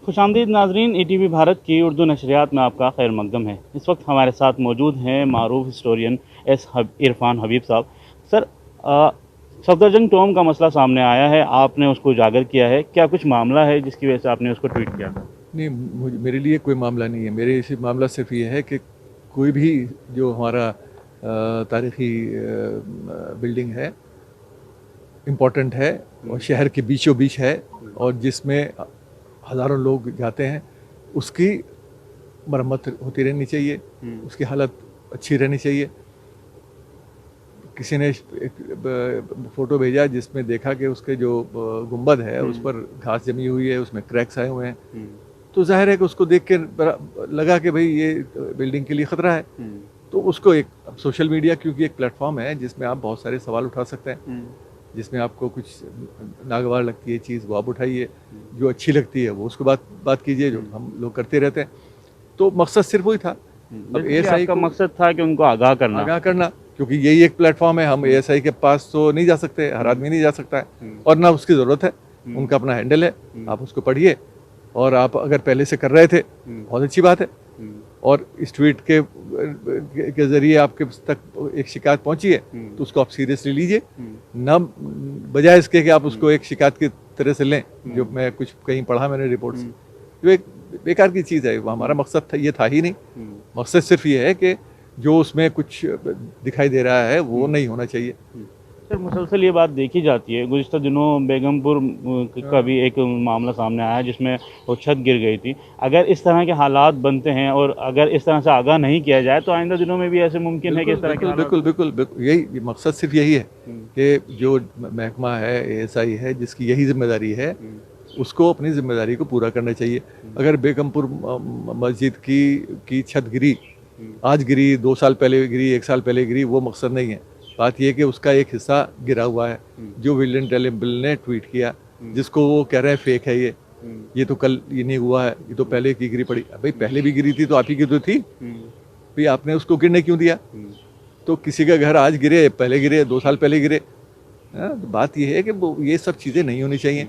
खुशामदीद नाजरीन, ETV भारत की उर्दू नशरियात में आपका खैर मकदम है। इस वक्त हमारे साथ मौजूद हैं मारूफ हिस्टोरियन इरफान हबीब साहब। सर, सफदरजंग टॉम का मसला सामने आया है, आपने उसको उजागर किया है, क्या कुछ मामला है जिसकी वजह से आपने उसको ट्वीट किया? नहीं, मेरे लिए कोई मामला नहीं है। मेरे इसी मामला सिर्फ ये है कि कोई भी जो हमारा तारीख़ी बिल्डिंग है, इम्पोर्टेंट है और शहर के बीचों बीच है और जिसमें हज़ारों लोग जाते हैं, उसकी मरम्मत होती रहनी चाहिए, उसकी हालत अच्छी रहनी चाहिए। किसी ने एक फ़ोटो भेजा जिसमें देखा कि उसके जो गुंबद है उस पर घास जमी हुई है, उसमें क्रैक्स आए हुए हैं। तो जाहिर है कि उसको देख के लगा कि भाई ये बिल्डिंग के लिए ख़तरा है। तो उसको एक सोशल मीडिया क्योंकि एक प्लेटफॉर्म है जिसमें आप बहुत सारे सवाल उठा सकते हैं, जिसमें आपको कुछ नागवार लगती है चीज़ वो आप उठाइए, जो अच्छी लगती है वो उसको बात कीजिए, जो हम लोग करते रहते हैं। तो मकसद सिर्फ वही था। अब ASI का मकसद था कि उनको आगाह करना, क्योंकि यही एक प्लेटफॉर्म है। हम ASI के पास तो नहीं जा सकते, हर आदमी नहीं जा सकता है और ना उसकी ज़रूरत है। उनका अपना हैंडल है, आप उसको पढ़िए और आप अगर पहले से कर रहे थे बहुत अच्छी बात है। और इस ट्वीट के ज़रिए आपके तक एक शिकायत पहुंची है तो उसको आप सीरियसली लीजिए, ना बजाय इसके कि आप उसको एक शिकायत की तरह से लें। जो मैं कुछ कहीं पढ़ा मैंने रिपोर्ट्स, जो एक बेकार की चीज़ है। वो हमारा मकसद था, ये था ही नहीं। मकसद सिर्फ ये है कि जो उसमें कुछ दिखाई दे रहा है वो नहीं होना चाहिए। सर, मुसलसल ये बात देखी जाती है, गुज़िश्ता दिनों बेगमपुर का भी एक मामला सामने आया जिसमें वो छत गिर गई थी। अगर इस तरह के हालात बनते हैं और अगर इस तरह से आगाह नहीं किया जाए तो आइंदा दिनों में भी ऐसे मुमकिन है कि इस तरह के बिल्कुल यही मकसद सिर्फ यही है कि जो महकमा है ASI है जिसकी यही जिम्मेदारी है, उसको अपनी जिम्मेदारी को पूरा करना चाहिए। अगर बेगमपुर मस्जिद की छत गिरी, आज गिरी, 2 साल पहले गिरी, 1 साल पहले गिरी, वो मकसद नहीं है। बात यह कि उसका एक हिस्सा गिरा हुआ है जो विलियम टेलिबल ने ट्वीट किया, जिसको वो कह रहे हैं फेक है ये तो कल ये नहीं हुआ है, ये तो पहले की गिरी पड़ी। भाई पहले भी गिरी थी तो आप ही की तो थी, भाई आपने उसको गिरने क्यों दिया? तो किसी का घर आज गिरे, पहले गिरे, 2 साल पहले गिरे। तो बात यह है कि ये सब चीज़ें नहीं होनी चाहिए।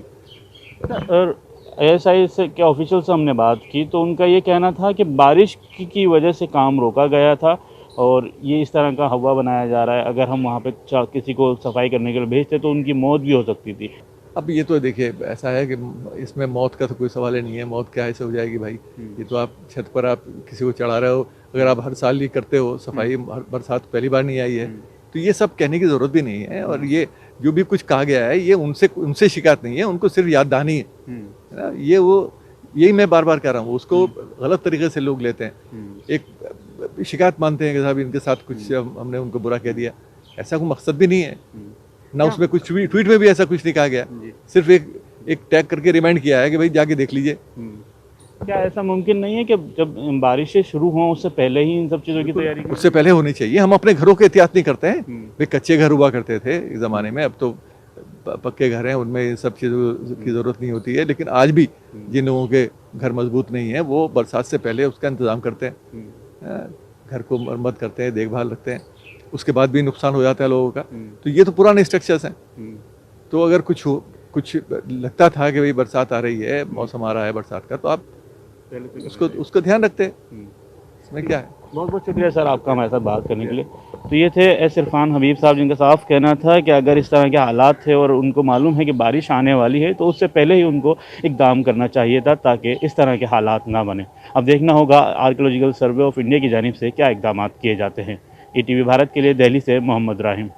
और ASI से के ऑफिशियल से हमने बात की तो उनका ये कहना था कि बारिश की वजह से काम रोका गया था और ये इस तरह का हवा बनाया जा रहा है। अगर हम वहाँ पे किसी को सफाई करने के लिए भेजते तो उनकी मौत भी हो सकती थी। अब ये तो देखिए ऐसा है कि इसमें मौत का तो कोई सवाल ही नहीं है। मौत क्या ऐसे हो जाएगी भाई? ये तो आप छत पर आप किसी को चढ़ा रहे हो, अगर आप हर साल ये करते हो सफाई, हर बरसात पहली बार नहीं आई है, तो ये सब कहने की ज़रूरत भी नहीं है। और ये जो भी कुछ कहा गया है ये उनसे शिकायत नहीं है, उनको सिर्फ याद दहानी है ना। यही मैं बार बार कह रहा हूँ, उसको गलत तरीके से लोग लेते हैं, एक शिकायत मानते हैं कि साहब इनके साथ कुछ हमने उनको बुरा कह दिया। ऐसा कोई मकसद भी नहीं है ना, उसमें कुछ ट्वीट में भी ऐसा कुछ नहीं कहा गया, सिर्फ एक टैग करके रिमाइंड किया है कि भाई जाके देख लीजिए। क्या ऐसा मुमकिन नहीं है कि जब बारिशें शुरू हों उससे पहले ही इन सब चीज़ों की तैयारी उससे पहले होनी चाहिए? हम अपने घरों के एहतियात नहीं करते हैं? भाई कच्चे घर हुआ करते थे एक ज़माने में, अब तो पक्के घर हैं, उनमें इन सब चीज़ों की ज़रूरत नहीं होती है। लेकिन आज भी जिन लोगों के घर मजबूत नहीं है वो बरसात से पहले उसका इंतज़ाम करते हैं, घर को मरम्मत करते हैं, देखभाल रखते हैं, उसके बाद भी नुकसान हो जाता है लोगों का। तो ये तो पुराने स्ट्रक्चर्स हैं। तो अगर कुछ लगता था कि भाई बरसात आ रही है, मौसम आ रहा है बरसात का, तो आप उसको ध्यान रखते हैं। इसमें क्या है? बहुत बहुत शुक्रिया सर आपका हमारे साथ बात करने के लिए। तो ये थे इरफान हबीब साहब, जिनका साफ कहना था कि अगर इस तरह के हालात थे और उनको मालूम है कि बारिश आने वाली है तो उससे पहले ही उनको इक़दाम करना चाहिए था ताकि इस तरह के हालात ना बने। अब देखना होगा आर्कियोलॉजिकल सर्वे ऑफ इंडिया की जानिब से क्या इक़दाम किए जाते हैं। ETV भारत के लिए दिल्ली से मोहम्मद राहिम।